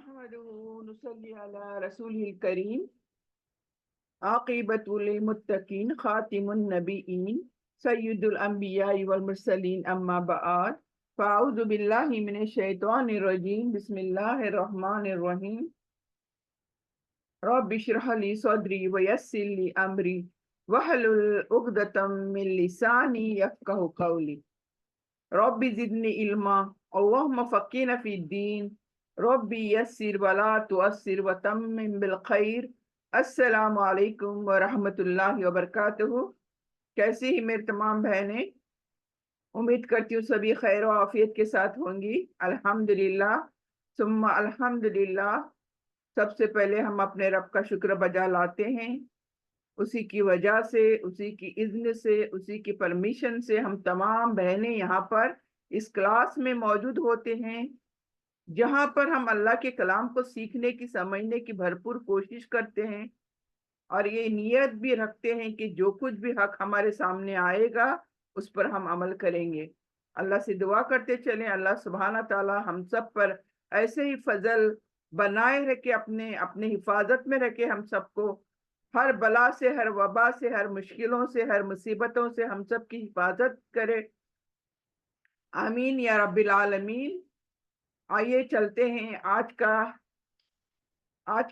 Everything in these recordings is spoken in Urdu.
نحمده ونصلي على رسوله الكريم عاقبة للمتقين خاتم النبيين سيد الأنبياء والمرسلين أما بعد فأعوذ بالله من الشيطان الرجيم بسم الله الرحمن الرحيم رب اشرح لي صدري ويسر لي أمري واحلل عقدة من لساني يفقهوا قولي رب زدني علما اللهم فقهنا في الدين ربی یسر ولا تعسر وتمم بالخیر۔ السلام علیکم ورحمۃ اللہ وبرکاتہ۔ کیسی ہی میری تمام بہنیں، امید کرتی ہوں سبھی خیر و عافیت کے ساتھ ہوں گی۔ الحمدللہ ثم الحمدللہ۔ سب سے پہلے ہم اپنے رب کا شکر بجا لاتے ہیں، اسی کی وجہ سے، اسی کی اذن سے، اسی کی پرمیشن سے ہم تمام بہنیں یہاں پر اس کلاس میں موجود ہوتے ہیں، جہاں پر ہم اللہ کے کلام کو سیکھنے کی، سمجھنے کی بھرپور کوشش کرتے ہیں، اور یہ نیت بھی رکھتے ہیں کہ جو کچھ بھی حق ہمارے سامنے آئے گا اس پر ہم عمل کریں گے۔ اللہ سے دعا کرتے چلیں اللہ سبحانہ تعالی ہم سب پر ایسے ہی فضل بنائے رکھے، اپنے حفاظت میں رکھے، ہم سب کو ہر بلا سے، ہر وبا سے، ہر مشکلوں سے، ہر مصیبتوں سے ہم سب کی حفاظت کرے، آمین یا رب العالمین۔ آئیے چلتے ہیں آج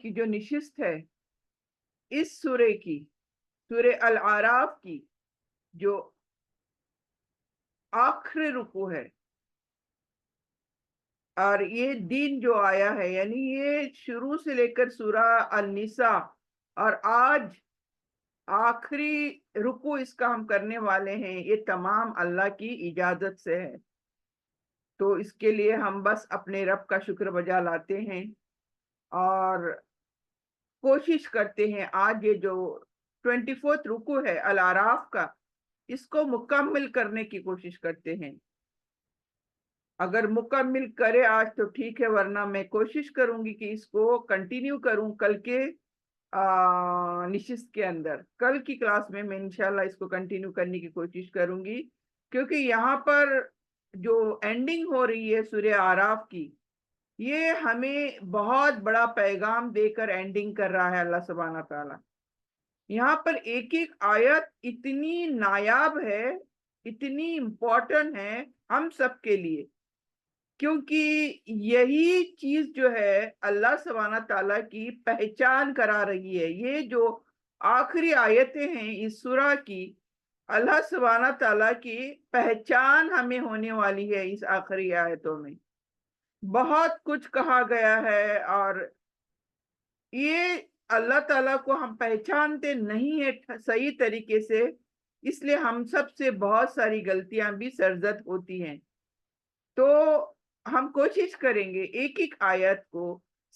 کی جو نشست ہے اس سورے کی، سورہ الاعراف کی جو آخری رکوع ہے، اور یہ دن جو آیا ہے، یعنی یہ شروع سے لے کر سورہ النساء، اور آج آخری رکوع اس کا ہم کرنے والے ہیں، یہ تمام اللہ کی اجازت سے ہے۔ تو اس کے لیے ہم بس اپنے رب کا شکر بجا لاتے ہیں اور کوشش کرتے ہیں آج یہ جو 24 رکوع ہے الاعراف کا، اس کو مکمل کرنے کی کوشش کرتے ہیں۔ اگر مکمل کرے آج تو ٹھیک ہے، ورنہ میں کوشش کروں گی کہ اس کو کنٹینیو کروں کل کے نشست کے اندر۔ کل کی کلاس میں انشاءاللہ اس کو کنٹینیو کرنے کی کوشش کروں گی، کیونکہ یہاں پر جو اینڈنگ ہو رہی ہے سورہ اعراف کی، یہ ہمیں بہت بڑا پیغام دے کر اینڈنگ کر رہا ہے اللہ سبحانہ تعالیٰ۔ یہاں پر ایک ایک آیت اتنی نایاب ہے، اتنی امپورٹنٹ ہے ہم سب کے لیے، کیونکہ یہی چیز جو ہے اللہ سبحانہ تعالیٰ کی پہچان کرا رہی ہے۔ یہ جو آخری آیتیں ہیں اس سورہ کی، اللہ سبحانہ تعالیٰ کی پہچان ہمیں ہونے والی ہے اس آخری آیتوں میں۔ بہت کچھ کہا گیا ہے، اور یہ اللہ تعالیٰ کو ہم پہچانتے نہیں ہیں صحیح طریقے سے، اس لیے ہم سب سے بہت ساری غلطیاں بھی سرزد ہوتی ہیں۔ تو ہم کوشش کریں گے ایک ایک آیت کو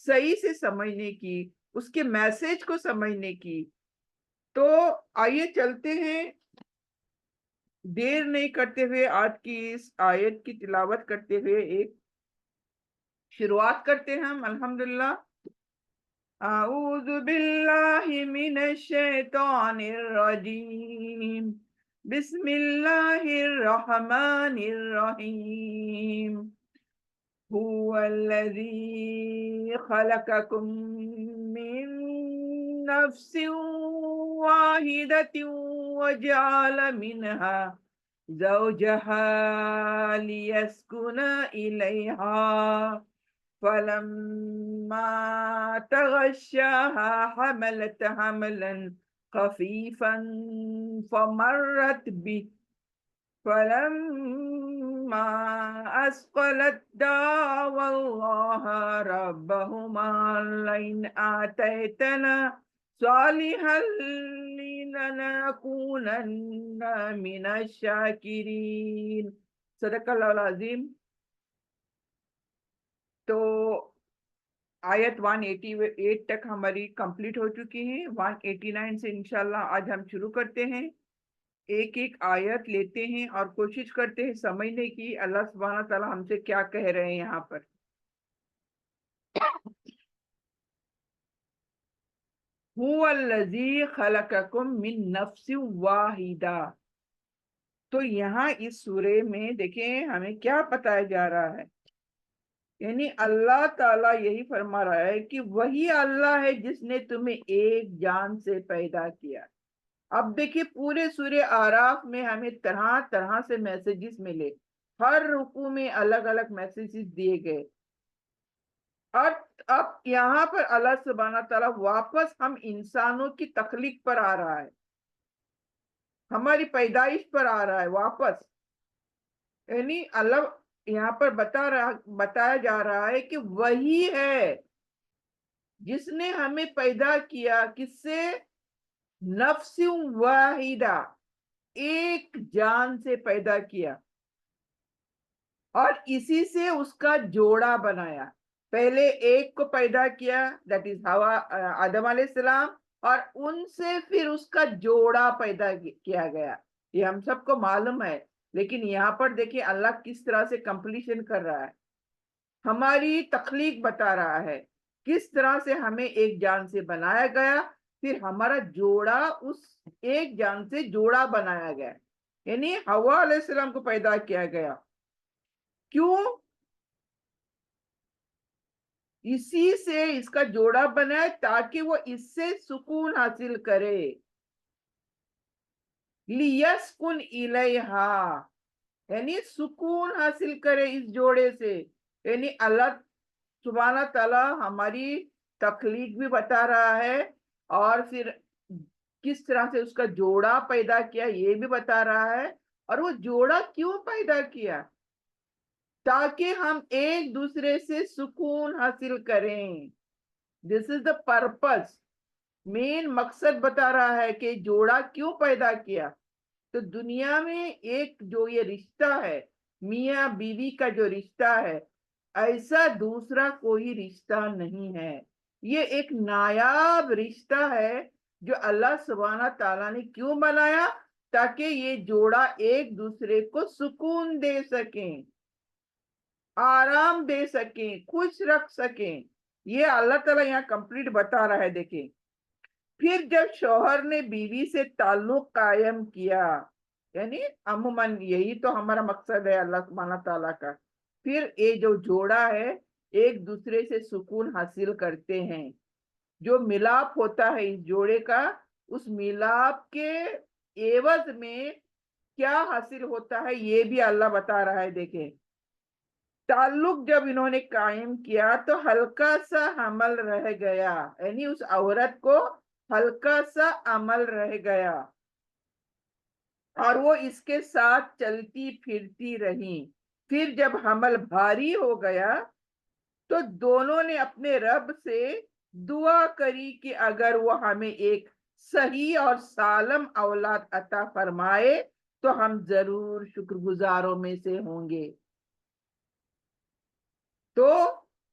صحیح سے سمجھنے کی، اس کے میسج کو سمجھنے کی۔ تو آئیے چلتے ہیں، دیر نہیں کرتے ہوئے آج کی اس آیت کی تلاوت کرتے ہوئے ایک شروعات کرتے ہیں ہم۔ الحمدللہ۔ اعوذ باللہ من الشیطان الرجیم، بسم اللہ الرحمن الرحیم۔ هو الذی خلقکم من نفس واحدۃ وجعل منها زوجها ليسكن إليها فلما تغشاها حملت حملا خفيفا فمرت به فلما أثقلت دعوا الله ربهما لئن آتيتنا صالحا لنكونن من الشاکرین۔ صدق اللہ العظیم۔ تو آیت 188 تک ہماری کمپلیٹ ہو چکی ہیں، 189 سے انشاءاللہ آج ہم شروع کرتے ہیں۔ ایک ایک آیت لیتے ہیں اور کوشش کرتے ہیں سمجھنے کی اللہ سبحانہ تعالیٰ ہم سے کیا کہہ رہے ہیں یہاں پر۔ هو الذی خلقکم من نفس واحدہ۔ تو یہاں اس سورے میں دیکھیں ہمیں کیا بتایا جا رہا ہے، یعنی اللہ تعالیٰ یہی فرما رہا ہے کہ وہی اللہ ہے جس نے تمہیں ایک جان سے پیدا کیا. اب دیکھیے پورے سورہ آراف میں ہمیں طرح طرح سے میسیجز ملے، ہر رکوع میں الگ الگ میسیجز دیے گئے. اور اب یہاں پر اللہ سبحانہ تعالیٰ واپس ہم انسانوں کی تخلیق پر آ رہا ہے، ہماری پیدائش پر آ رہا ہے واپس. یعنی اللہ یہاں پر بتایا جا رہا ہے کہ وہی ہے جس نے ہمیں پیدا کیا، کس سے؟ نفس واحدہ، ایک جان سے پیدا کیا، اور اسی سے اس کا جوڑا بنایا. پہلے ایک کو پیدا کیا، دیٹ از ہوا، آدم علیہ السلام، اور ان سے پھر اس کا جوڑا پیدا کیا گیا. یہ ہم سب کو معلوم ہے، لیکن یہاں پر دیکھیں اللہ کس طرح سے کمپلیشن کر رہا ہے، ہماری تخلیق بتا رہا ہے کس طرح سے ہمیں ایک جان سے بنایا گیا، پھر ہمارا جوڑا اس ایک جان سے جوڑا بنایا گیا. یعنی حوا علیہ السلام کو پیدا کیا گیا. کیوں؟ اسی سے اس کا جوڑا بنا تاکہ وہ اس سے سکون حاصل کرے. لیسکن الیہا، یعنی سکون حاصل کرے اس جوڑے سے. یعنی اللہ سبحانہ تعالیٰ ہماری تخلیق بھی بتا رہا ہے، اور پھر کس طرح سے اس کا جوڑا پیدا کیا یہ بھی بتا رہا ہے. اور وہ جوڑا کیوں پیدا کیا؟ تاکہ ہم ایک دوسرے سے سکون حاصل کریں. دس از دا پرپس، مین مقصد بتا رہا ہے کہ جوڑا کیوں پیدا کیا. تو دنیا میں ایک جو یہ رشتہ ہے، میاں بیوی کا جو رشتہ ہے، ایسا دوسرا کوئی رشتہ نہیں ہے. یہ ایک نایاب رشتہ ہے جو اللہ سبحانہ تعالیٰ نے کیوں بنایا؟ تاکہ یہ جوڑا ایک دوسرے کو سکون دے سکیں، آرام دے سکیں، خوش رکھ سکیں. یہ اللہ تعالیٰ یہاں کمپلیٹ بتا رہا ہے. دیکھیں پھر جب شوہر نے بیوی سے تعلق قائم کیا، یعنی عموماً یہی تو ہمارا مقصد ہے اللہ سبحانہ تعالیٰ کا، پھر یہ جو جوڑا ہے ایک دوسرے سے سکون حاصل کرتے ہیں. جو ملاپ ہوتا ہے اس جوڑے کا، اس ملاپ کے عوض میں کیا حاصل ہوتا ہے یہ بھی اللہ بتا رہا ہے. دیکھیں تعلق جب انہوں نے قائم کیا تو ہلکا سا حمل رہ گیا، یعنی اس عورت کو ہلکا سا عمل رہ گیا، اور وہ اس کے ساتھ چلتی پھرتی رہی. پھر جب حمل بھاری ہو گیا تو دونوں نے اپنے رب سے دعا کری کہ اگر وہ ہمیں ایک صحیح اور سالم اولاد عطا فرمائے تو ہم ضرور شکر گزاروں میں سے ہوں گے. تو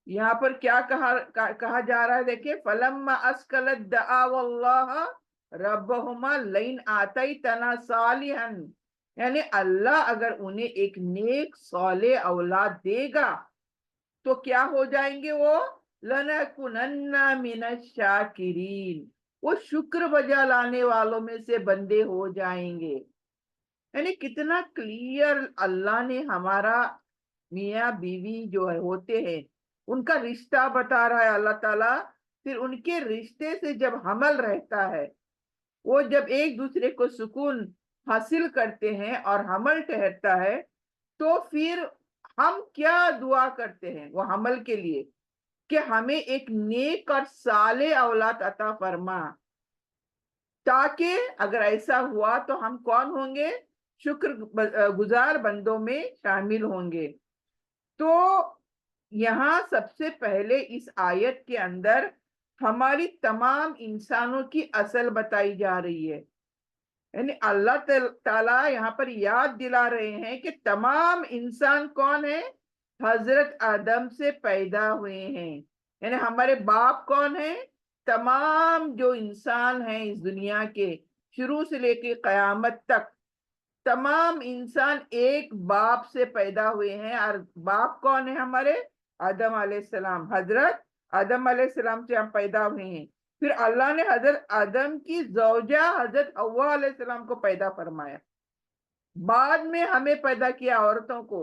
یہاں پر کیا کہا جا رہا ہے؟ دیکھیں فلما اسکلت دعوا اللہ ربہما لئن آتیتنا صالحا، یعنی اللہ اگر انہیں ایک نیک صالح اولاد دے گا تو کیا ہو جائیں گے وہ؟ لنکونن من الشاکرین، وہ شکر بجا لانے والوں میں سے بندے ہو جائیں گے. یعنی کتنا کلیئر اللہ نے ہمارا میاں بیوی جو ہوتے ہیں ان کا رشتہ بتا رہا ہے اللہ تعالیٰ. پھر ان کے رشتے سے جب حمل رہتا ہے، وہ جب ایک دوسرے کو سکون حاصل کرتے ہیں اور حمل ٹھہرتا ہے، تو پھر ہم کیا دعا کرتے ہیں وہ حمل کے لیے کہ ہمیں ایک نیک اور صالح اولاد عطا فرما، تاکہ اگر ایسا ہوا تو ہم کون ہوں گے؟ شکر گزار بندوں میں شامل ہوں گے. تو یہاں سب سے پہلے اس آیت کے اندر ہماری تمام انسانوں کی اصل بتائی جا رہی ہے. یعنی اللہ تعالیٰ یہاں پر یاد دلا رہے ہیں کہ تمام انسان کون ہیں؟ حضرت آدم سے پیدا ہوئے ہیں. یعنی ہمارے باپ کون ہیں؟ تمام جو انسان ہیں اس دنیا کے شروع سے لے کے قیامت تک تمام انسان ایک باپ سے پیدا ہوئے ہیں. اور باپ کون ہے ہمارے؟ آدم علیہ السلام. حضرت آدم علیہ السلام سے ہم پیدا ہوئے ہیں. پھر اللہ نے حضرت آدم کی زوجہ حضرت حوا علیہ السلام کو پیدا فرمایا، بعد میں ہمیں پیدا کیا عورتوں کو.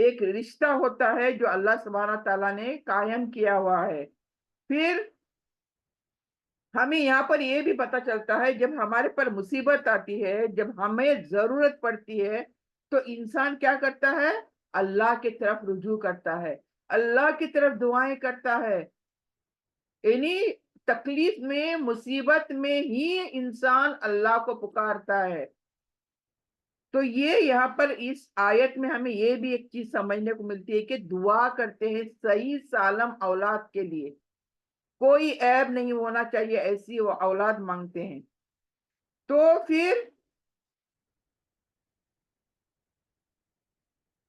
ایک رشتہ ہوتا ہے جو اللہ سبحانہ تعالیٰ نے قائم کیا ہوا ہے۔ پھر ہمیں یہاں پر یہ بھی پتہ چلتا ہے جب ہمارے پر مصیبت آتی ہے، جب ہمیں ضرورت پڑتی ہے، تو انسان کیا کرتا ہے؟ اللہ کی طرف رجوع کرتا ہے، اللہ کی طرف دعائیں کرتا ہے۔ یعنی تکلیف میں، مصیبت میں ہی انسان اللہ کو پکارتا ہے۔ تو یہ یہاں پر اس آیت میں ہمیں یہ بھی ایک چیز سمجھنے کو ملتی ہے کہ دعا کرتے ہیں صحیح سالم اولاد کے لیے، کوئی عیب نہیں ہونا چاہیے، ایسی وہ اولاد مانگتے ہیں۔ تو پھر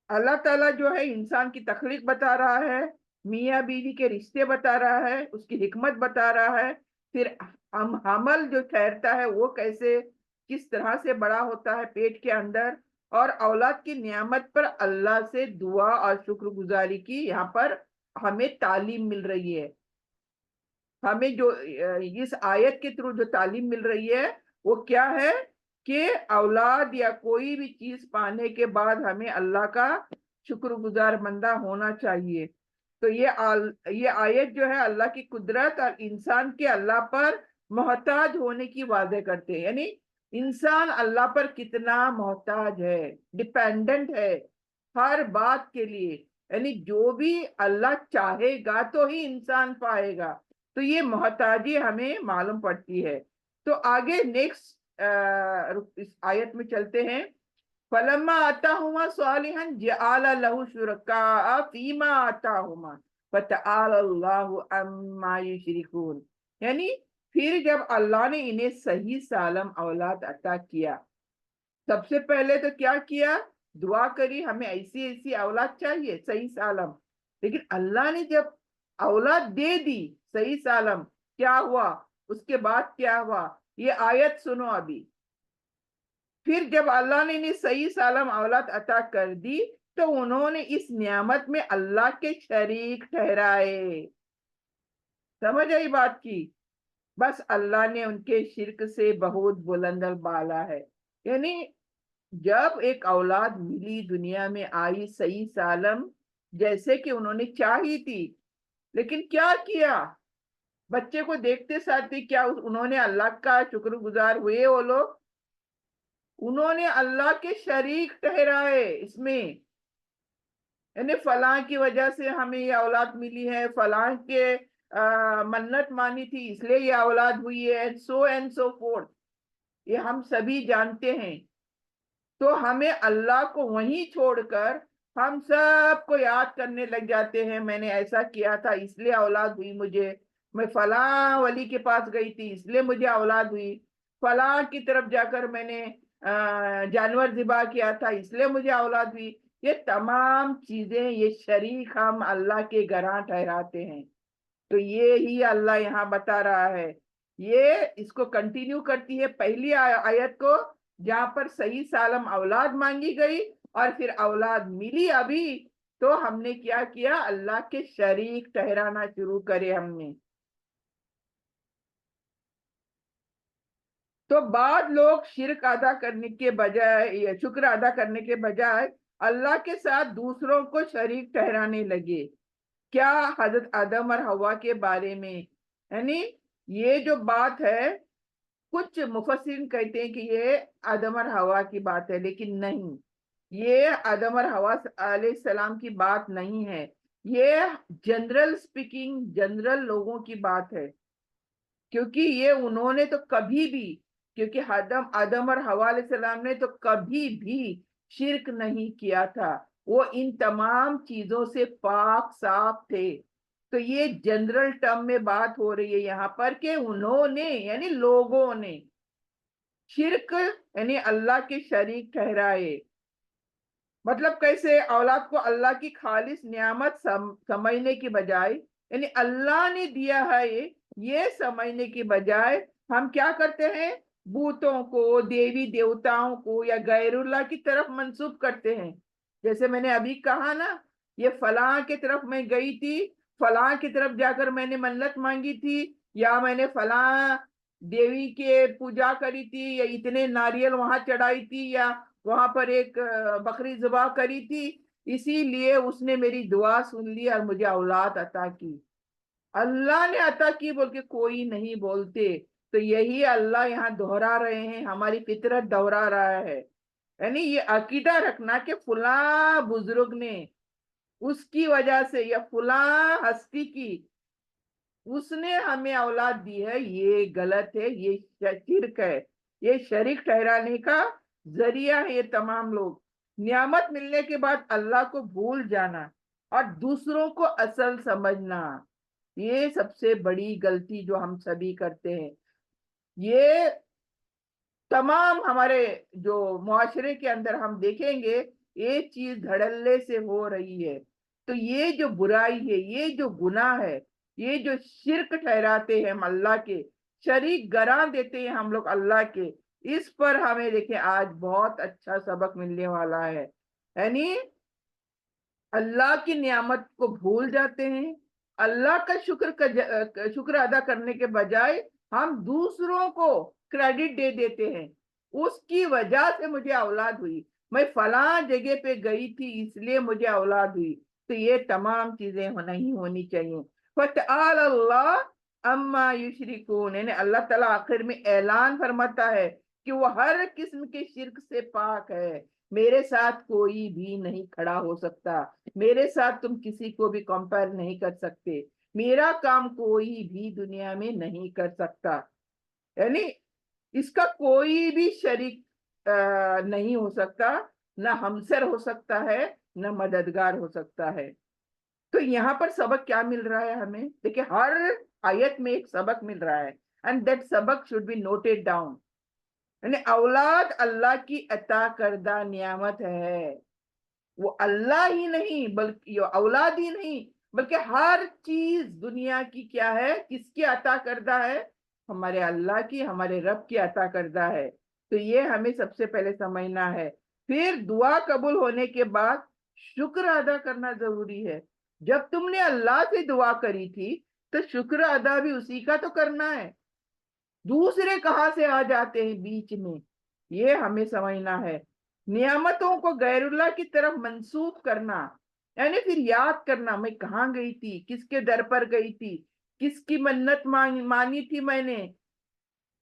اللہ تعالیٰ جو ہے انسان کی تخلیق بتا رہا ہے، میاں بیوی کے رشتے بتا رہا ہے، اس کی حکمت بتا رہا ہے، پھر حمل جو ٹھہرتا ہے وہ کیسے کس طرح سے بڑا ہوتا ہے پیٹ کے اندر، اور اولاد کی نعمت پر اللہ سے دعا اور شکر گزاری کی یہاں پر ہمیں تعلیم مل رہی ہے۔ ہمیں جو اس آیت کے تھرو جو تعلیم مل رہی ہے وہ کیا ہے کہ اولاد یا کوئی بھی چیز پانے کے بعد ہمیں اللہ کا شکر گزار بندہ ہونا چاہیے۔ تو یہ آیت جو ہے اللہ کی قدرت اور انسان کے اللہ پر محتاج ہونے کی واضح کرتے ہیں، یعنی انسان اللہ پر کتنا محتاج ہے، ڈیپینڈنٹ ہے ہر بات کے لیے، یعنی جو بھی اللہ چاہے گا تو ہی انسان پائے گا۔ تو یہ محتاجی ہمیں معلوم پڑتی ہے۔ تو آگے نیکسٹ اس آیت میں چلتے ہیں۔ فلما آتاہما صالحا جعل له شرکاء فیما آتاہما فتعالی اللہ عما یشرکون، یعنی پھر جب اللہ نے انہیں صحیح سالم اولاد عطا کیا، سب سے پہلے تو کیا کیا؟ دعا کری ہمیں ایسی ایسی اولاد چاہیے صحیح سالم، لیکن اللہ نے جب اولاد دے دی صحیح سالم، کیا ہوا؟ اس کے بعد کیا ہوا؟ یہ آیت سنو ابھی۔ پھر جب اللہ نے انہیں صحیح سالم اولاد عطا کر دی تو انہوں نے اس نعمت میں اللہ کے شریک ٹھہرائے۔ سمجھ آئی بات کی؟ بس اللہ نے ان کے شرک سے بہت بلند بالا ہے۔ یعنی جب ایک اولاد ملی، دنیا میں آئی صحیح سالم جیسے کہ انہوں نے چاہی تھی، لیکن کیا کیا؟ بچے کو دیکھتے ساتھ ہی کیا انہوں نے اللہ کا شکر گزار ہوئے؟ وہ لوگ انہوں نے اللہ کے شریک ٹھہرائے اس میں، یعنی فلاں کی وجہ سے ہمیں یہ اولاد ملی ہے، فلاں کے منت مانی تھی اس لیے یہ اولاد ہوئی ہے، اینڈ سو فورتھ، یہ ہم سبھی جانتے ہیں۔ تو ہمیں اللہ کو وہیں چھوڑ کر ہم سب کو یاد کرنے لگ جاتے ہیں، میں نے ایسا کیا تھا اس لیے اولاد ہوئی مجھے، میں فلاں ولی کے پاس گئی تھی اس لیے مجھے اولاد ہوئی، فلاں کی طرف جا کر میں نے جانور ذبح کیا تھا اس لیے مجھے اولاد ہوئی۔ یہ تمام چیزیں، یہ شریک ہم اللہ کے گراں ٹھہراتے ہیں۔ تو یہ ہی اللہ یہاں بتا رہا ہے، یہ اس کو کنٹینیو کرتی ہے پہلی آیت کو جہاں پر صحیح سالم اولاد مانگی گئی، اور پھر اولاد ملی ابھی تو ہم نے کیا کیا؟ اللہ کے شریک ٹھہرانا شروع کرے ہم نے۔ تو بعض لوگ شرک ادا کرنے کے بجائے یا شکر ادا کرنے کے بجائے اللہ کے ساتھ دوسروں کو شریک ٹھہرانے لگے۔ کیا؟ حضرت آدم اور حوا کے بارے میں، یعنی یہ جو بات ہے کچھ مفسرین کہتے ہیں کہ یہ آدم اور حوا کی بات ہے، لیکن نہیں، یہ آدم اور حوا علیہ السلام کی بات نہیں ہے، یہ جنرل سپیکنگ، جنرل لوگوں کی بات ہے، کیونکہ یہ انہوں نے تو کبھی بھی، کیونکہ آدم اور حوا علیہ السلام نے تو کبھی بھی شرک نہیں کیا تھا، وہ ان تمام چیزوں سے پاک صاف تھے۔ تو یہ جنرل ٹرم میں بات ہو رہی ہے یہاں پر کہ انہوں نے، یعنی لوگوں نے شرک یعنی اللہ کے شریک ٹھہرائے۔ مطلب کیسے؟ اولاد کو اللہ کی خالص نعمت سمجھنے کی بجائے، یعنی اللہ نے دیا ہے یہ سمجھنے کی بجائے ہم کیا کرتے ہیں؟ بوتوں کو، دیوی دیوتاؤں کو یا غیر اللہ کی طرف منسوب کرتے ہیں۔ جیسے میں نے ابھی کہا نا، یہ فلاں کی طرف میں گئی تھی، فلاں کی طرف جا کر میں نے منت مانگی تھی، یا میں نے فلاں دیوی کے پوجا کری تھی، یا اتنے ناریل وہاں چڑھائی تھی، یا وہاں پر ایک بکری ذبح کری تھی، اسی لیے اس نے میری دعا سن لی اور مجھے اولاد عطا کی. اللہ نے عطا کی بول کے کوئی نہیں بولتے. تو یہی اللہ یہاں دہرا رہے ہیں, ہماری فطرت دہرا رہا ہے. یعنی یہ عقیدہ رکھنا کہ فلاں بزرگ نے اس کی وجہ سے یا فلاں ہستی کی اس نے ہمیں اولاد دی ہے, یہ غلط ہے, یہ شرک ہے, یہ شریک ٹھہرانے کا ذریعہ ہے. یہ تمام لوگ نعمت ملنے کے بعد اللہ کو بھول جانا اور دوسروں کو اصل سمجھنا, یہ سب سے بڑی غلطی جو ہم سبھی کرتے ہیں. یہ تمام ہمارے جو معاشرے کے اندر ہم دیکھیں گے یہ چیز دھڑلے سے ہو رہی ہے. تو یہ جو برائی ہے, یہ جو گناہ ہے, یہ جو شرک ٹھہراتے ہیں ہم اللہ کے, شریک گراں دیتے ہیں ہم لوگ اللہ کے, اس پر ہمیں دیکھیں آج بہت اچھا سبق ملنے والا ہے. یعنی اللہ کی نعمت کو بھول جاتے ہیں, اللہ کا شکر ادا کرنے کے بجائے ہم دوسروں کو کریڈٹ دے دیتے ہیں. اس کی وجہ سے مجھے اولاد ہوئی, میں فلاں جگہ پہ گئی تھی اس لیے مجھے اولاد ہوئی. تو یہ تمام چیزیں نہیں ہونی چاہیے. فَتَعَالَى اللَّهُ عَمَّا يُشْرِكُونَ, یعنی اللہ تعالیٰ آخر میں اعلان فرماتا ہے کہ وہ ہر قسم کے شرک سے پاک ہے. میرے ساتھ کوئی بھی نہیں کھڑا ہو سکتا, میرے ساتھ تم کسی کو بھی کمپیئر نہیں کر سکتے, میرا کام کوئی بھی دنیا میں نہیں کر سکتا. یعنی اس کا کوئی بھی شریک نہیں ہو سکتا, نہ ہمسر ہو سکتا ہے, نہ مددگار ہو سکتا ہے. تو یہاں پر سبق کیا مل رہا ہے ہمیں؟ دیکھیں ہر آیت میں ایک سبق مل رہا ہے, and that سبق should be noted down. یعنی اولاد اللہ کی عطا کردہ نعمت ہے. وہ اللہ ہی نہیں بلکہ اولاد ہی نہیں بلکہ ہر چیز دنیا کی کیا ہے, کس کی عطا کردہ ہے؟ ہمارے اللہ کی, ہمارے رب کی عطا کردہ ہے. تو یہ ہمیں سب سے پہلے سمجھنا ہے. پھر دعا قبول ہونے کے بعد شکر ادا کرنا ضروری ہے. جب تم نے اللہ سے دعا کری تھی تو شکر ادا بھی اسی کا تو کرنا ہے. دوسرے کہاں سے آ جاتے ہیں بیچ میں, یہ ہمیں سمجھنا ہے. نعمتوں کو غیر اللہ کی طرف منسوب کرنا, یعنی پھر یاد کرنا میں کہاں گئی تھی, کس کے در پر گئی تھی, کس کی منت مانی تھی میں نے,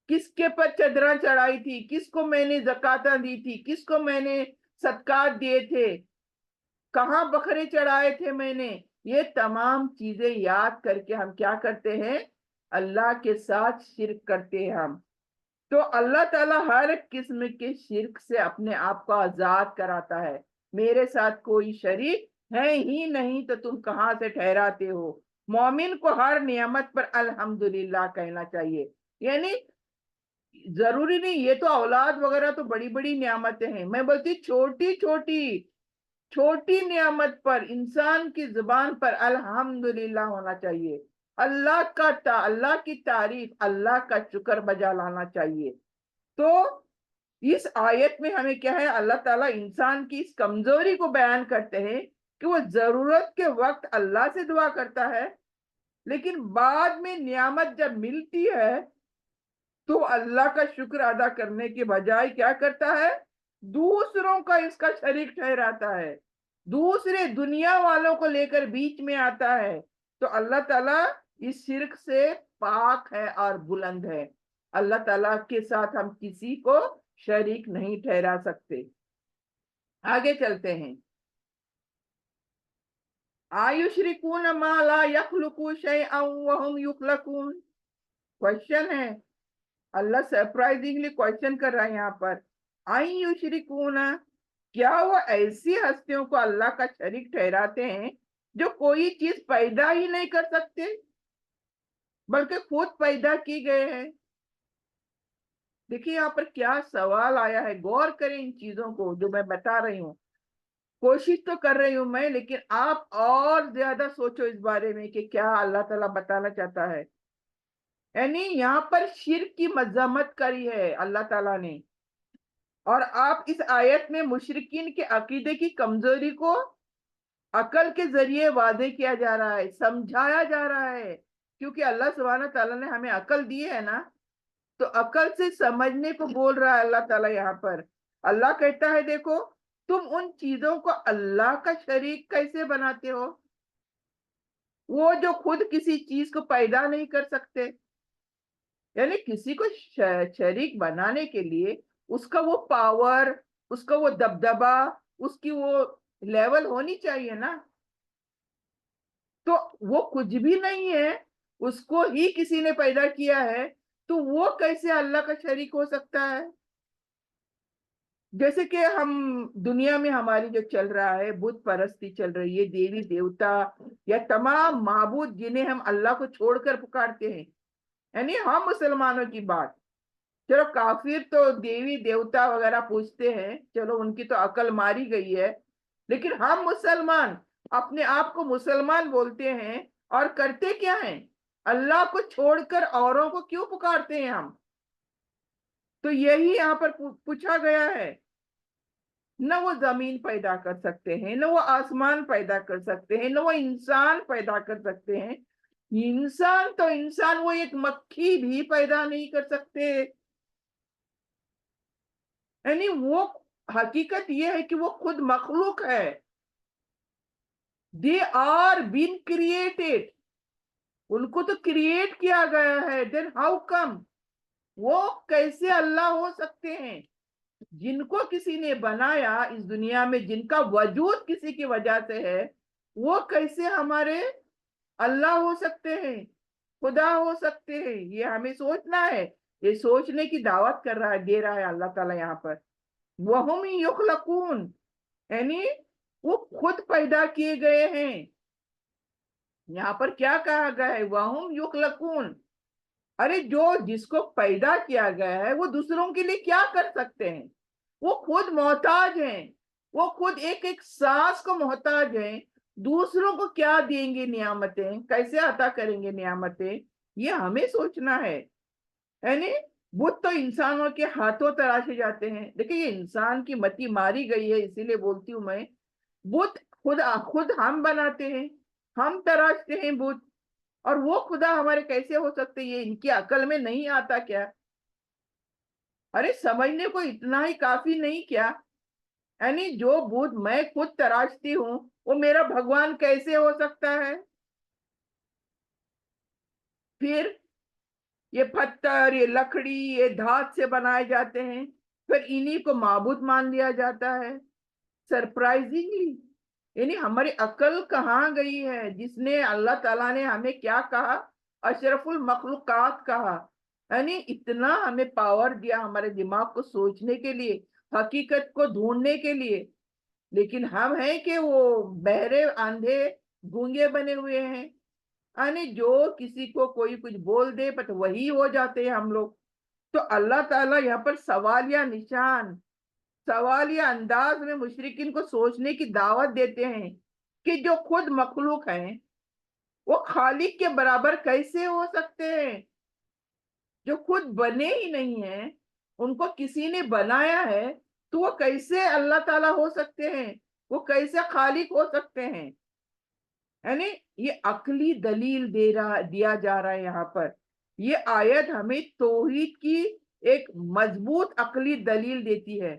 کس کے پر چادراں چڑھائی تھی, کس کو میں نے زکاتاں دی تھی, کس کو میں نے صدقات دیے تھے, کہاں بکرے چڑھائے تھے میں نے. یہ تمام چیزیں یاد کر کے ہم کیا کرتے ہیں, اللہ کے ساتھ شرک کرتے ہیں ہم. تو اللہ تعالیٰ ہر قسم کے شرک سے اپنے آپ کو آزاد کراتا ہے. میرے ساتھ کوئی شریک ہے ہی نہیں تو تم کہاں سے ٹھہراتے ہو. مومن کو ہر نعمت پر الحمدللہ کہنا چاہیے. یعنی ضروری نہیں, یہ تو اولاد وغیرہ تو بڑی بڑی نعمتیں ہیں, میں بولتی چھوٹی چھوٹی نعمت پر انسان کی زبان پر الحمدللہ ہونا چاہیے. اللہ کی تعریف, اللہ کا شکر بجا لانا چاہیے. تو اس آیت میں ہمیں کیا ہے, اللہ تعالیٰ انسان کی اس کمزوری کو بیان کرتے ہیں کہ وہ ضرورت کے وقت اللہ سے دعا کرتا ہے, لیکن بعد میں نعمت جب ملتی ہے تو اللہ کا شکر ادا کرنے کے بجائے کیا کرتا ہے, دوسروں کا اس کا شریک ٹھہراتا ہے, دوسرے دنیا والوں کو لے کر بیچ میں آتا ہے. تو اللہ تعالیٰ اس شرک سے پاک ہے اور بلند ہے. اللہ تعالیٰ کے ساتھ ہم کسی کو شریک نہیں ٹھہرا سکتے. آگے چلتے ہیں. آیشرکون ما لا یخلق شیئا وهم یخلقون. کوشچن ہے, اللہ سرپرائزنگلی کوشچن کر رہا ہے یہاں پر. آیشرکون, کیا وہ ایسی ہستیوں کو اللہ کا شریک ٹھہراتے ہیں جو کوئی چیز پیدا ہی نہیں کر سکتے بلکہ خود پیدا کی گئے ہیں. دیکھیے یہاں پر کیا سوال آیا ہے, غور کریں ان چیزوں کو جو میں بتا رہی ہوں. کوشش تو کر رہی ہوں میں, لیکن آپ اور زیادہ سوچو اس بارے میں کہ کیا اللہ تعالیٰ بتانا چاہتا ہے. یعنی یہاں پر شرک کی مذمت کری ہے اللہ تعالیٰ نے, اور آپ اس آیت میں مشرکین کے عقیدے کی کمزوری کو عقل کے ذریعے واضح کیا جا رہا ہے, سمجھایا جا رہا ہے. کیونکہ اللہ سبحانہ تعالیٰ نے ہمیں عقل دی ہے نا, تو عقل سے سمجھنے کو بول رہا ہے اللہ تعالیٰ یہاں پر. اللہ کہتا ہے دیکھو تم ان چیزوں کو اللہ کا شریک کیسے بناتے ہو؟ وہ جو خود کسی چیز کو پیدا نہیں کر سکتے، یعنی کسی کو شریک بنانے کے لیے اس کا وہ پاور، اس کا وہ دبدبا، اس کی وہ لیول ہونی چاہیے نا. تو وہ کچھ بھی نہیں ہے، اس کو ہی کسی نے پیدا کیا ہے، تو وہ کیسے اللہ کا شریک ہو سکتا ہے؟ جیسے کہ ہم دنیا میں ہماری جو چل رہا ہے بت پرستی چل رہی ہے، دیوی دیوتا یا تمام معبود جنہیں ہم اللہ کو چھوڑ کر پکارتے ہیں، یعنی ہم مسلمانوں کی بات، چلو کافر تو دیوی دیوتا وغیرہ پوچھتے ہیں، چلو ان کی تو عقل ماری گئی ہے، لیکن ہم مسلمان اپنے آپ کو مسلمان بولتے ہیں اور کرتے کیا ہیں؟ اللہ کو چھوڑ کر اوروں کو کیوں پکارتے ہیں ہم؟ تو یہی یہاں پر پوچھا گیا ہے. نہ وہ زمین پیدا کر سکتے ہیں، نہ وہ آسمان پیدا کر سکتے ہیں، نہ وہ انسان پیدا کر سکتے ہیں. انسان تو انسان، وہ ایک مکھی بھی پیدا نہیں کر سکتے. یعنی وہ حقیقت یہ ہے کہ وہ خود مخلوق ہے. دے آر بین کریٹڈ، ان کو تو کریٹ کیا گیا ہے. دین ہاؤ کم وہ کیسے اللہ ہو سکتے ہیں؟ جن کو کسی نے بنایا اس دنیا میں، جن کا وجود کسی کی وجہ سے ہے، وہ کیسے ہمارے اللہ ہو سکتے ہیں، خدا ہو سکتے ہیں؟ یہ ہمیں سوچنا ہے، یہ سوچنے کی دعوت کر رہا ہے، دے رہا ہے اللہ تعالیٰ یہاں پر. وَهُمْ يُخْلَقُونَ، یعنی وہ خود پیدا کیے گئے ہیں. یہاں پر کیا کہا گیا ہے؟ وَهُمْ يُخْلَقُونَ. ارے جس کو پیدا کیا گیا ہے وہ دوسروں کے لیے کیا کر سکتے ہیں؟ وہ خود محتاج ہیں، وہ خود ایک ایک سانس کو محتاج ہیں. دوسروں کو کیا دیں گے نعمتیں، کیسے عطا کریں گے نعمتیں؟ یہ ہمیں سوچنا ہے. یعنی بت تو انسانوں کے ہاتھوں تراشے جاتے ہیں. دیکھیں یہ انسان کی متی ماری گئی ہے، اسی لیے بولتی ہوں میں، بت خود ہم بناتے ہیں، ہم تراشتے ہیں بت، اور وہ خدا ہمارے کیسے ہو سکتے؟ یہ ان کی عقل میں نہیں آتا کیا؟ ارے سمجھنے کو اتنا ہی کافی نہیں کیا؟ یعنی جو بت میں خود تراشتی ہوں وہ میرا بھگوان کیسے ہو سکتا ہے؟ پھر یہ پتھر، یہ لکڑی، یہ دھات سے بنائے جاتے ہیں، پھر انہی کو معبود مان لیا جاتا ہے. سرپرائزنگلی، یعنی ہماری عقل کہاں گئی ہے؟ جس نے اللہ تعالیٰ نے ہمیں کیا کہا؟ اشرف المخلوقات کہا. یعنی اتنا ہمیں پاور دیا ہمارے دماغ کو سوچنے کے لیے، حقیقت کو ڈھونڈنے کے لیے، لیکن ہم ہیں کہ وہ بہرے، آندھے، گونگے بنے ہوئے ہیں. یعنی جو کسی کو کوئی کچھ بول دے بٹ وہی ہو جاتے ہیں ہم لوگ. تو اللہ تعالیٰ یہاں پر سوالیہ نشان، سوالیہ انداز میں مشرکین کو سوچنے کی دعوت دیتے ہیں کہ جو خود مخلوق ہیں وہ خالق کے برابر کیسے ہو سکتے ہیں؟ جو خود بنے ہی نہیں ہیں، ان کو کسی نے بنایا ہے، تو وہ کیسے اللہ تعالیٰ ہو سکتے ہیں؟ وہ کیسے خالق ہو سکتے ہیں؟ یعنی یہ عقلی دلیل دیا جا رہا ہے یہاں پر. یہ آیت ہمیں توحید کی ایک مضبوط عقلی دلیل دیتی ہے.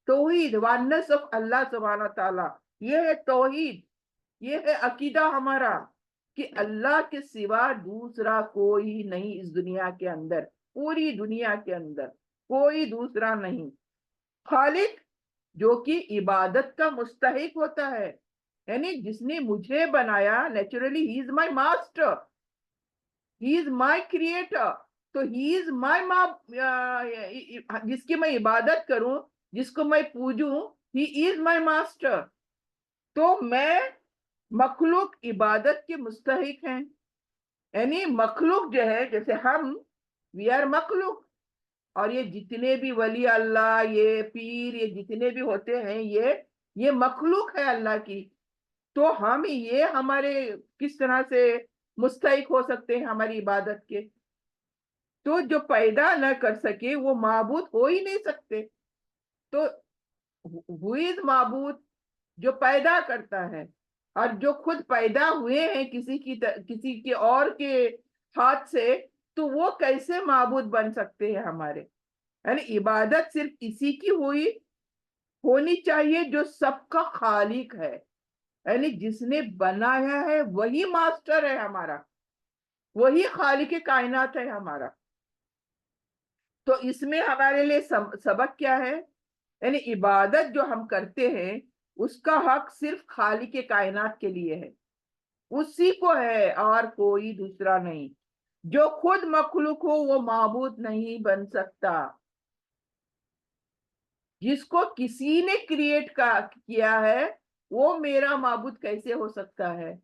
توحید، وانس آف اللہ سبحانہ تعالیٰ، یہ ہے توحید، یہ ہے عقیدہ ہمارا کہ اللہ کے سوا دوسرا کوئی نہیں اس دنیا کے اندر، پوری دنیا کے اندر کوئی دوسرا نہیں. خالق جو کہ عبادت کا مستحق ہوتا ہے، یعنی جس نے مجھے بنایا، naturally he is my master, he is my creator. تو ہی از مائی، جس کی میں عبادت کروں، جس کو میں پوجوں، ہی از مائی ماسٹر. تو میں مخلوق عبادت کے مستحق ہیں. یعنی مخلوق جو ہے، جیسے ہم، وی آر مخلوق، اور یہ جتنے بھی ولی اللہ، یہ پیر، یہ جتنے بھی ہوتے ہیں، یہ مخلوق ہے اللہ کی. تو ہم یہ ہمارے کس طرح سے مستحق ہو سکتے ہیں ہماری عبادت کے؟ تو جو پیدا نہ کر سکے وہ معبود ہو ہی نہیں سکتے. تو ہوئز معبود جو پیدا کرتا ہے، اور جو خود پیدا ہوئے ہیں کسی کے اور کے ہاتھ سے، تو وہ کیسے معبود بن سکتے ہیں ہمارے؟ یعنی عبادت صرف اسی کی ہوئی، ہونی چاہیے جو سب کا خالق ہے، یعنی جس نے بنایا ہے وہی ماسٹر ہے ہمارا، وہی خالق کائنات ہے ہمارا۔ تو اس میں ہمارے لیے سبق کیا ہے؟ یعنی عبادت جو ہم کرتے ہیں اس کا حق صرف خالق کائنات کے لیے ہے، اسی کو ہے اور کوئی دوسرا نہیں۔ جو خود مخلوق ہو وہ معبود نہیں بن سکتا۔ جس کو کسی نے کریٹ کیا ہے وہ میرا معبود کیسے ہو سکتا ہے؟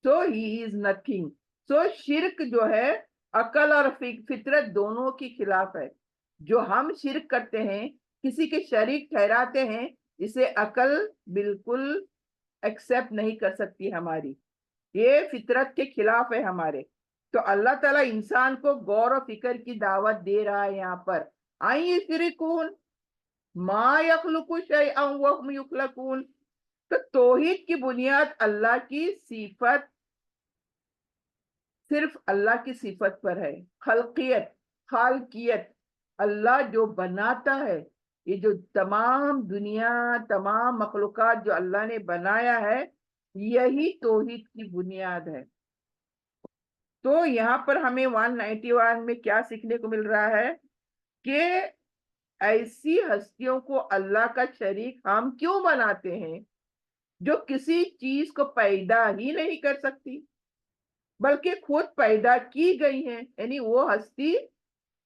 سو ہی از نتھنگ۔ سو شرک جو ہے عقل اور فطرت دونوں کی خلاف ہے۔ جو ہم شرک کرتے ہیں، کسی کے شریک ٹھہراتے ہیں، اسے عقل بالکل ایکسپٹ نہیں کر سکتی ہماری، یہ فطرت کے خلاف ہے ہمارے۔ تو اللہ تعالیٰ انسان کو غور و فکر کی دعوت دے رہا ہے یہاں پر۔ آئیں یشرکون ما یخلق شیئا وهم یخلقون۔ تو توحید کی بنیاد اللہ کی صفت، صرف اللہ کی صفت پر ہے، خالقیت۔ اللہ جو بناتا ہے، یہ جو تمام دنیا، تمام مخلوقات جو اللہ نے بنایا ہے، یہی توحید کی بنیاد ہے۔ تو یہاں پر ہمیں 191 میں کیا سیکھنے کو مل رہا ہے کہ ایسی ہستیوں کو اللہ کا شریک ہم کیوں بناتے ہیں جو کسی چیز کو پیدا ہی نہیں کر سکتی، بلکہ خود پیدا کی گئی ہیں، یعنی وہ ہستی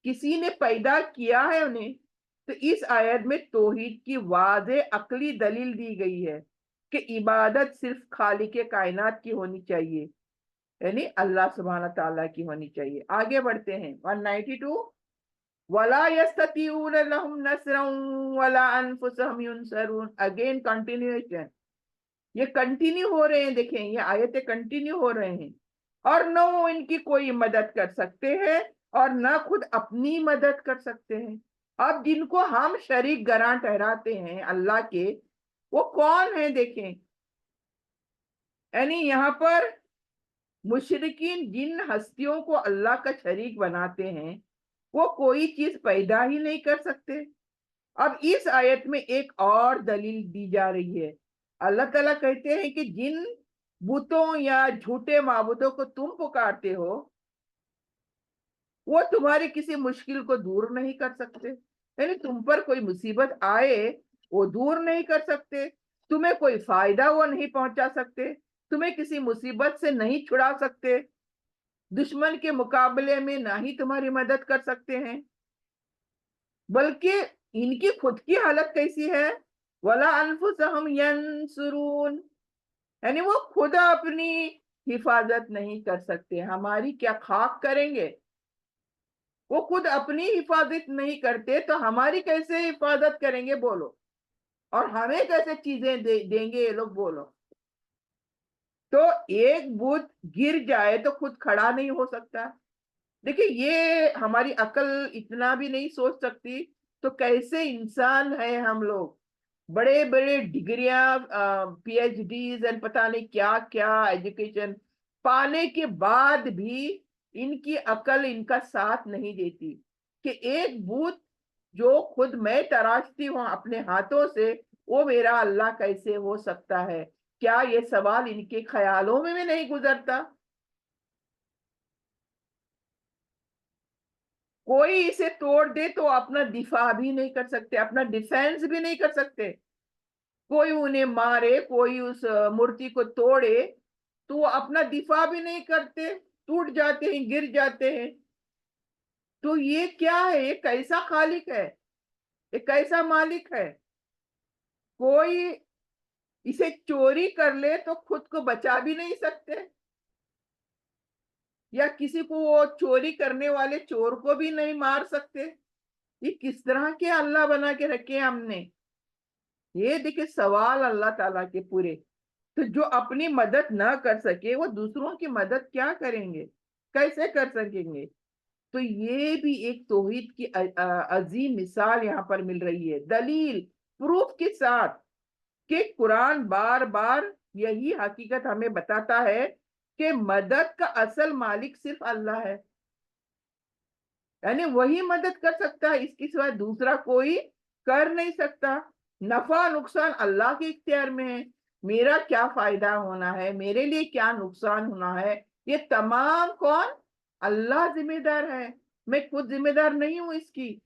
کسی نے پیدا کیا ہے انہیں۔ تو اس آیت میں توحید کی واضح عقلی دلیل دی گئی ہے کہ عبادت صرف خالق کائنات کی ہونی چاہیے، یعنی اللہ سبحانہ تعالیٰ کی ہونی چاہیے۔ آگے بڑھتے ہیں 192، وَلَا يَسْتَطِيعُونَ لَهُمْ نَصْرًا وَلَا أَنفُسَهُمْ يُنصَرُونَ۔ اگین کنٹینیوشن، یہ کنٹینیو ہو رہے ہیں، دیکھیں یہ آیتیں کنٹینیو ہو رہے ہیں۔ اور نہ وہ ان کی کوئی مدد کر سکتے ہیں اور نہ خود اپنی مدد کر سکتے ہیں۔ اب جن کو ہم شریک گراں ٹھہراتے ہیں اللہ کے، وہ کون ہیں؟ دیکھیں، یعنی یہاں پر مشرکین جن ہستیوں کو اللہ کا شریک بناتے ہیں وہ کوئی چیز پیدا ہی نہیں کر سکتے۔ اب اس آیت میں ایک اور دلیل دی جا رہی ہے۔ اللہ تعالیٰ کہتے ہیں کہ جن بتوں یا جھوٹے معبودوں کو تم پکارتے ہو وہ تمہاری کسی مشکل کو دور نہیں کر سکتے، یعنی تم پر کوئی مصیبت آئے وہ دور نہیں کر سکتے، تمہیں کوئی فائدہ وہ نہیں پہنچا سکتے، تمہیں کسی مصیبت سے نہیں چھڑا سکتے، دشمن کے مقابلے میں نہ ہی تمہاری مدد کر سکتے ہیں۔ بلکہ ان کی خود کی حالت کیسی ہے؟ وَلَا أَنفُسَهُمْ يَنصُرُونَ، یعنی وہ خود اپنی حفاظت نہیں کر سکتے، ہماری کیا خاک کریں گے؟ وہ خود اپنی حفاظت نہیں کرتے تو ہماری کیسے حفاظت کریں گے بولو؟ اور ہمیں کیسے چیزیں دیں گے یہ لوگ بولو؟ تو ایک بت گر جائے تو خود کھڑا نہیں ہو سکتا۔ دیکھیں یہ ہماری عقل اتنا بھی نہیں سوچ سکتی، تو کیسے انسان ہے ہم لوگ؟ بڑے بڑے ڈگریاں، پی ایچ ڈیز اور پتہ نہیں کیا کیا ایجوکیشن پانے کے بعد بھی ان کی عقل ان کا ساتھ نہیں دیتی کہ ایک بت جو خود میں تراشتی ہوں اپنے ہاتھوں سے، وہ میرا اللہ کیسے ہو سکتا ہے؟ کیا یہ سوال ان کے خیالوں میں بھی نہیں گزرتا؟ کوئی اسے توڑ دے تو اپنا دفاع بھی نہیں کر سکتے، اپنا ڈیفینس بھی نہیں کر سکتے۔ کوئی انہیں مارے، کوئی اس مورتی کو توڑے تو وہ اپنا دفاع بھی نہیں کرتے، ٹوٹ جاتے ہیں، گر جاتے ہیں۔ تو یہ کیا ہے؟ یہ کیسا خالق ہے؟ یہ کیسا مالک ہے؟ کوئی اسے چوری کر لے تو خود کو بچا بھی نہیں سکتے، یا کسی کو وہ چوری کرنے والے چور کو بھی نہیں مار سکتے۔ یہ کس طرح کے اللہ بنا کے رکھے ہم نے؟ یہ دیکھیں سوال اللہ تعالیٰ کے پورے۔ تو جو اپنی مدد نہ کر سکے وہ دوسروں کی مدد کیا کریں گے؟ کیسے کر سکیں گے؟ تو یہ بھی ایک توحید کی عظیم مثال یہاں پر مل رہی ہے، دلیل پروف کے ساتھ، کہ قرآن بار بار یہی حقیقت ہمیں بتاتا ہے کہ مدد کا اصل مالک صرف اللہ ہے، یعنی وہی مدد کر سکتا ہے، اس کے سوا دوسرا کوئی کر نہیں سکتا۔ نفع نقصان اللہ کے اختیار میں ہے. میرا کیا فائدہ ہونا ہے, میرے لیے کیا نقصان ہونا ہے, یہ تمام کون؟ اللہ ذمہ دار ہے, میں خود ذمہ دار نہیں ہوں اس کی.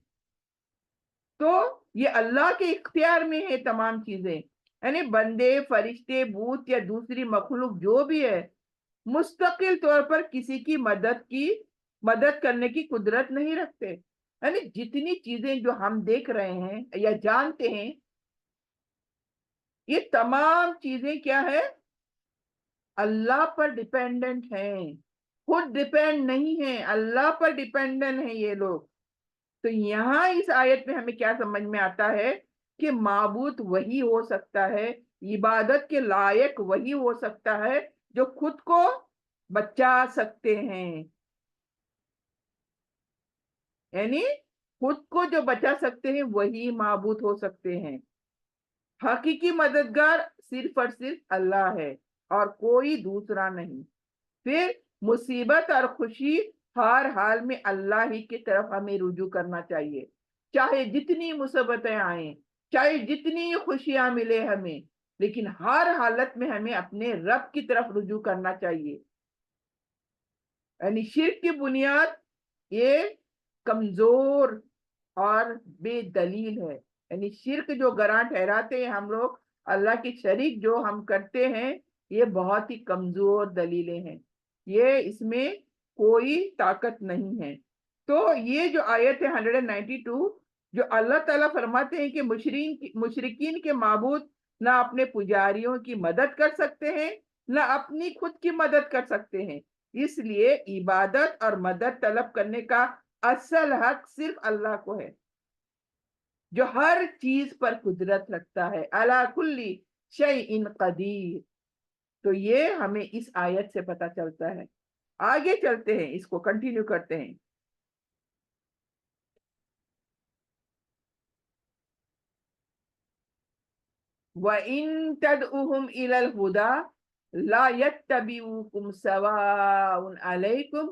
تو یہ اللہ کے اختیار میں ہے تمام چیزیں. یعنی بندے, فرشتے, بھوت یا دوسری مخلوق جو بھی ہے, مستقل طور پر کسی کی مدد کرنے کی قدرت نہیں رکھتے. یعنی جتنی چیزیں جو ہم دیکھ رہے ہیں یا جانتے ہیں, یہ تمام چیزیں کیا ہے؟ اللہ پر ڈیپینڈنٹ ہیں, خود ڈیپینڈ نہیں ہیں, اللہ پر ڈیپینڈنٹ ہیں یہ لوگ. تو یہاں اس آیت میں ہمیں کیا سمجھ میں آتا ہے کہ معبود وہی ہو سکتا ہے, عبادت کے لائق وہی ہو سکتا ہے جو خود کو بچا سکتے ہیں. یعنی خود کو جو بچا سکتے ہیں وہی معبود ہو سکتے ہیں. حقیقی مددگار صرف اور صرف اللہ ہے اور کوئی دوسرا نہیں. پھر مصیبت اور خوشی ہر حال میں اللہ ہی کی طرف ہمیں رجوع کرنا چاہیے. چاہے جتنی مصیبتیں آئیں, چاہے جتنی خوشیاں ملے ہمیں, لیکن ہر حالت میں ہمیں اپنے رب کی طرف رجوع کرنا چاہیے. یعنی شرک کی بنیاد یہ کمزور اور بے دلیل ہے. یعنی شرک جو گراں ٹھہراتے ہیں ہم لوگ, اللہ کی شریک جو ہم کرتے ہیں, یہ بہت ہی کمزور دلیلیں ہیں, یہ اس میں کوئی طاقت نہیں ہے. تو یہ جو آیت ہے 192, جو اللہ تعالیٰ فرماتے ہیں کہ مشرکین کے معبود نہ اپنے پجاریوں کی مدد کر سکتے ہیں, نہ اپنی خود کی مدد کر سکتے ہیں. اس لیے عبادت اور مدد طلب کرنے کا اصل حق صرف اللہ کو ہے, جو ہر چیز پر قدرت رکھتا ہے. علی کل شیء قدیر. تو یہ ہمیں اس آیت سے پتہ چلتا ہے. آگے چلتے ہیں, اس کو کنٹینیو کرتے ہیں. وَإِن تَدْعُهُمْ إِلَى الْهُدَى لَا يَتَّبِعُوكُمْ سَوَاءٌ عَلَيْكُمْ